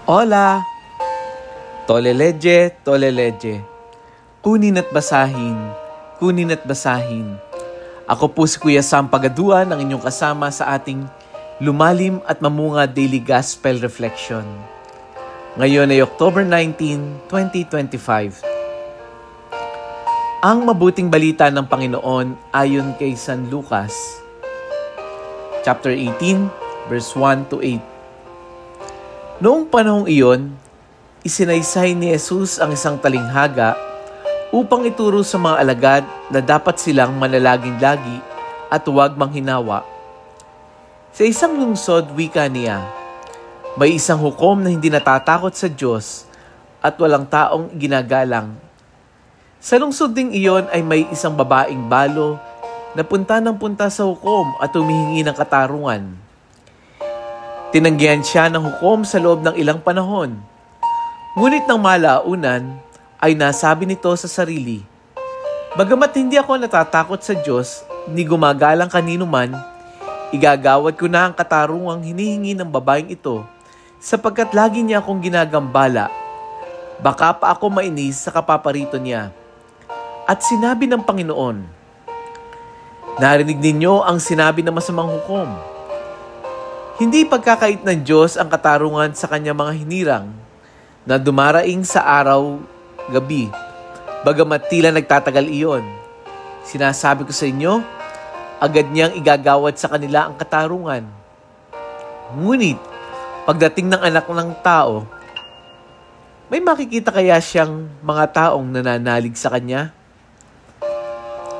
Hola! Toleleje, toleleje. Kunin at basahin, kunin at basahin. Ako po si Kuya Sam Pagaduan, ang inyong kasama sa ating lumalim at mamunga Daily Gospel Reflection. Ngayon ay October 19, 2025. Ang mabuting balita ng Panginoon ayon kay San Lucas, chapter 18, verse 1 to 8. Noong panahong iyon, isinaysay ni Jesus ang isang talinghaga upang ituro sa mga alagad na dapat silang manalaging lagi at huwag manghinawa. Sa isang lungsod, wika niya, may isang hukom na hindi natatakot sa Diyos at walang taong ginagalang. Sa lungsod ding iyon ay may isang babaeng balo na punta ng punta sa hukom at humihingi ng katarungan. Tinanggihan siya ng hukom sa loob ng ilang panahon. Ngunit nang malaunan, ay nasabi nito sa sarili, "Bagamat hindi ako natatakot sa Diyos, ni gumagalang kanino man, igagawad ko na ang katarungang hinihingi ng babaeng ito, sapagkat lagi niya akong ginagambala. Baka pa ako mainis sa kapaparito niya." At sinabi ng Panginoon, "Narinig ninyo ang sinabi ng masamang hukom. Hindi pagkakait ng Diyos ang katarungan sa kanyang mga hinirang na dumaraing sa araw-gabi, bagamat tila nagtatagal iyon. Sinasabi ko sa inyo, agad niyang igagawad sa kanila ang katarungan. Ngunit, pagdating ng anak ng tao, may makikita kaya siyang mga taong nananalig sa kanya?"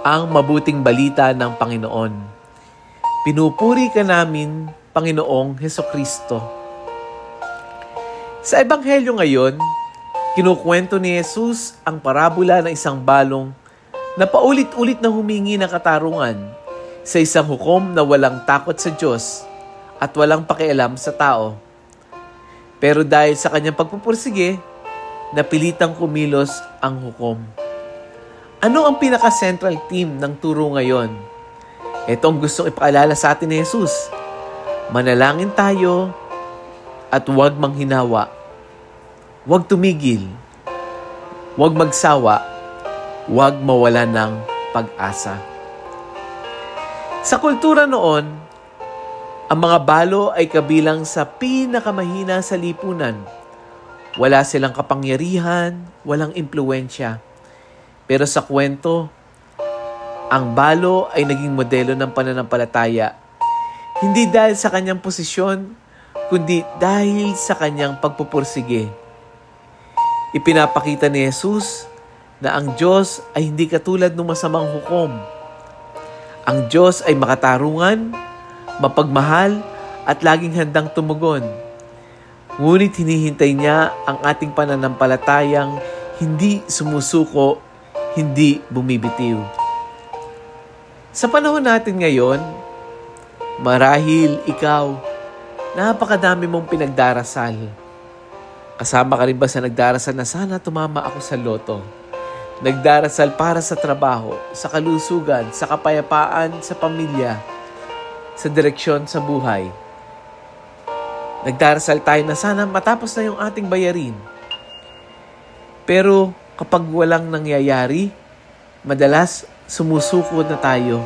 Ang mabuting balita ng Panginoon. Pinupuri ka namin, Panginoong Hesukristo. Sa Ebanghelyo ngayon, kinukwento ni Jesus ang parabola ng isang balong na paulit-ulit na humingi ng katarungan sa isang hukom na walang takot sa Diyos at walang pakialam sa tao. Pero dahil sa kanyang pagpupursige, napilitang kumilos ang hukom. Ano ang pinaka-central theme ng turo ngayon? Ito ang gustong ipaalala sa atin ni Jesus. Manalangin tayo at huwag manghinawa. Huwag tumigil. Huwag magsawa. Huwag mawala ng pag-asa. Sa kultura noon, ang mga balo ay kabilang sa pinakamahina sa lipunan. Wala silang kapangyarihan, walang impluwensya. Pero sa kwento, ang balo ay naging modelo ng pananampalataya. Hindi dahil sa kanyang posisyon, kundi dahil sa kanyang pagpupursige. Ipinapakita ni Jesus na ang Diyos ay hindi katulad ng masamang hukom. Ang Diyos ay makatarungan, mapagmahal, at laging handang tumugon. Ngunit hinihintay niya ang ating pananampalatayang hindi sumusuko, hindi bumibitiw. Sa panahon natin ngayon, marahil ikaw, napakadami mong pinagdarasal. Kasama ka rin ba sa nagdarasal na sana tumama ako sa loto? Nagdarasal para sa trabaho, sa kalusugan, sa kapayapaan, sa pamilya, sa direksyon sa buhay. Nagdarasal tayo na sana matapos na yung ating bayarin. Pero kapag walang nangyayari, madalas sumusuko na tayo.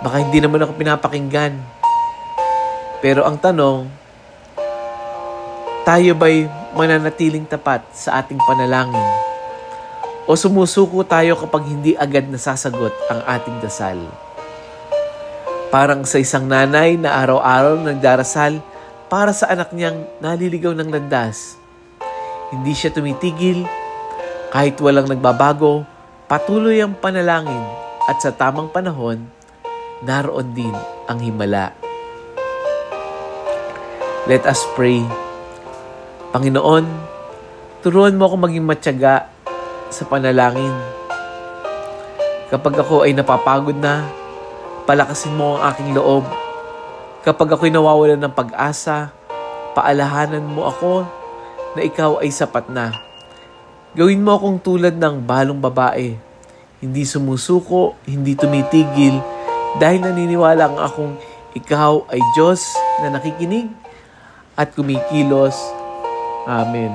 Baka hindi naman ako pinapakinggan. Pero ang tanong, tayo ba'y mananatiling tapat sa ating panalangin? O sumusuko tayo kapag hindi agad nasasagot ang ating dasal? Parang sa isang nanay na araw-araw nagdarasal para sa anak niyang naliligaw ng landas. Hindi siya tumitigil, kahit walang nagbabago, patuloy ang panalangin at sa tamang panahon, naroon din ang himala. Let us pray. Panginoon, turuan mo ako maging matyaga sa panalangin. Kapag ako ay napapagod na, palakasin mo ang aking loob. Kapag ako'y nawawalan ng pag-asa, paalahanan mo ako na ikaw ay sapat na. Gawin mo akong tulad ng balong babae. Hindi sumusuko, hindi tumitigil, dahil naniniwala akong ikaw ay Diyos na nakikinig at kumikilos Amen.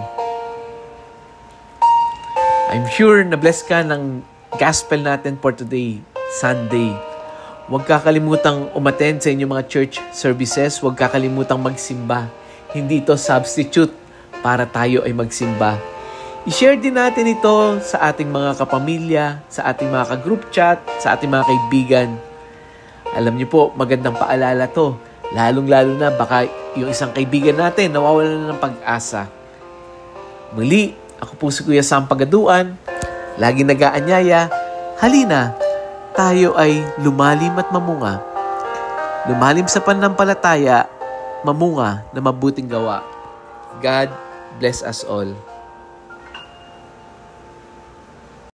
I'm sure na bless ka ng gospel natin for today, Sunday. Huwag kakalimutang umattend sa inyong mga church services. Huwag kakalimutang magsimba. Hindi ito substitute para tayo ay magsimba. I-share din natin ito sa ating mga kapamilya, sa ating mga ka-group chat, sa ating mga kaibigan. Alam niyo po, magandang paalala to. Lalong-lalo na baka yung isang kaibigan natin nawawalan na ng pag-asa. Muli, ako po si Kuya Sam Pagaduan. Lagi nag-aanyaya, halina, tayo ay lumalim at mamunga. Lumalim sa pananampalataya, mamunga na mabuting gawa. God bless us all.